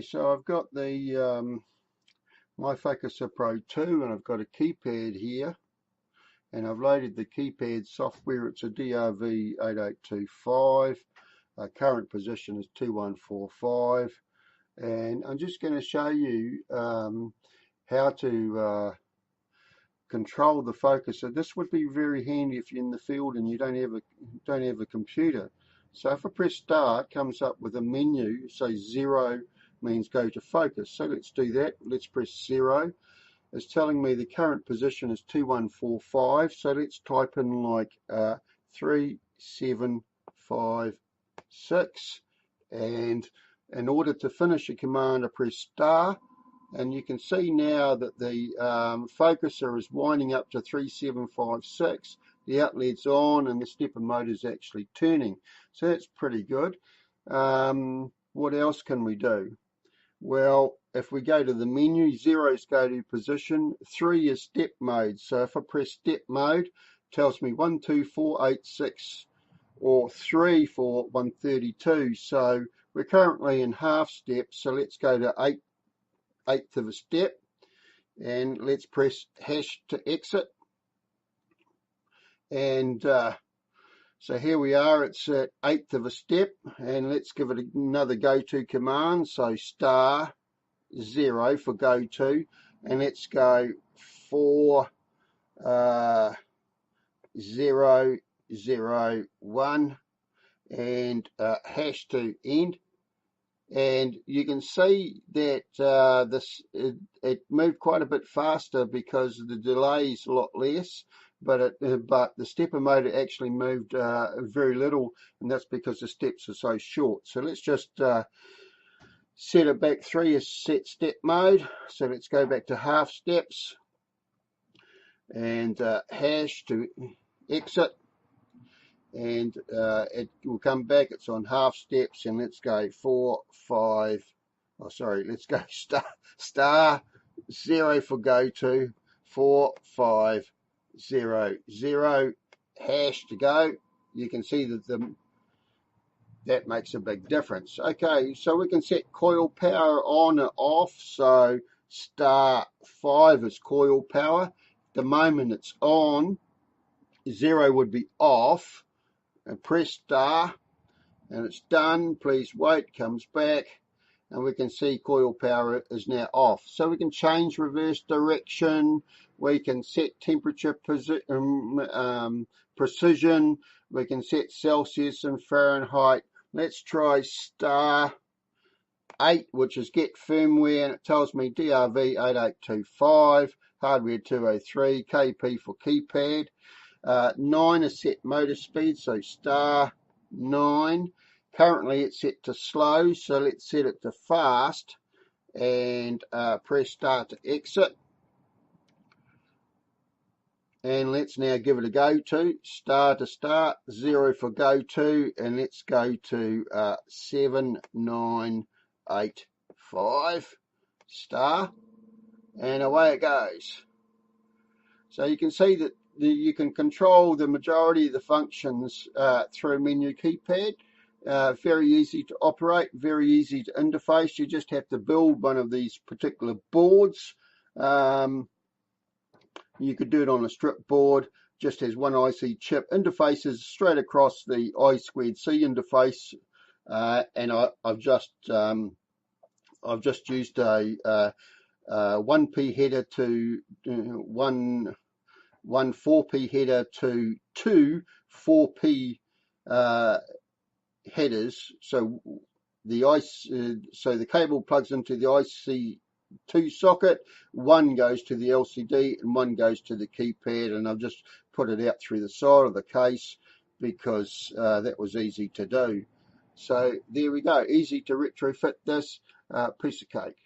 So I've got the myFocuserPro2 and I've got a keypad here, and I've loaded the keypad software. It's a DRV8825. Current position is 2145, and I'm just going to show you how to control the focuser. This would be very handy if you're in the field and you don't have a computer. So if I press start, it comes up with a menu. Say 0 means go to focus. So let's do that. Let's press 0. It's telling me the current position is 2145. So let's type in like 3756. And in order to finish a command, I press star. And you can see now that the focuser is winding up to 3756. The outlet's on and the stepper motor is actually turning. So that's pretty good. What else can we do? Well, if we go to the menu, 0 is go to position, 3 is step mode. So if I press step mode, it tells me 1, 2, 4, 8, 6, or 3 for 132. So we're currently in half step. So let's go to 8th of a step, and let's press hash to exit. And so here we are, it's at 8th of a step, and let's give it another go to command. So star 0 for go to, and let's go 4 0 0 1 and hash to end. And you can see that it moved quite a bit faster because the delay is a lot less, but the stepper motor actually moved very little, and that's because the steps are so short. So let's just set it back. 3 is set step mode, so let's go back to half steps and hash to exit. And it will come back. It's on half steps, and let's go 4 5. Oh, sorry. Let's go star 0 for go to, 4 5 0 0 hash to go. You can see that that makes a big difference. Okay, so we can set coil power on and off. So star 5 is coil power. The moment it's on, 0 would be off. And press star, and it's done. Please wait. Comes back, and we can see coil power is now off. So we can change reverse direction. We can set temperature precision. We can set Celsius and Fahrenheit. Let's try star 8, which is get firmware, and it tells me DRV8825, hardware 203, KP for keypad. 9 is set motor speed, so star 9. Currently it's set to slow, so let's set it to fast and press start to exit. And let's now give it a go to. Star to start, 0 for go to, and let's go to 7985 star, and away it goes. So you can see that you can control the majority of the functions through a menu keypad. Very easy to operate, very easy to interface. You just have to build one of these particular boards. You could do it on a strip board, just has one IC chip, interfaces straight across the I2C interface, and I've just used a 1P header to one 4P header to 2 4P headers. So the cable plugs into the IC2 socket. One goes to the LCD and one goes to the keypad. And I've just put it out through the side of the case because that was easy to do. So there we go. Easy to retrofit this piece of cake.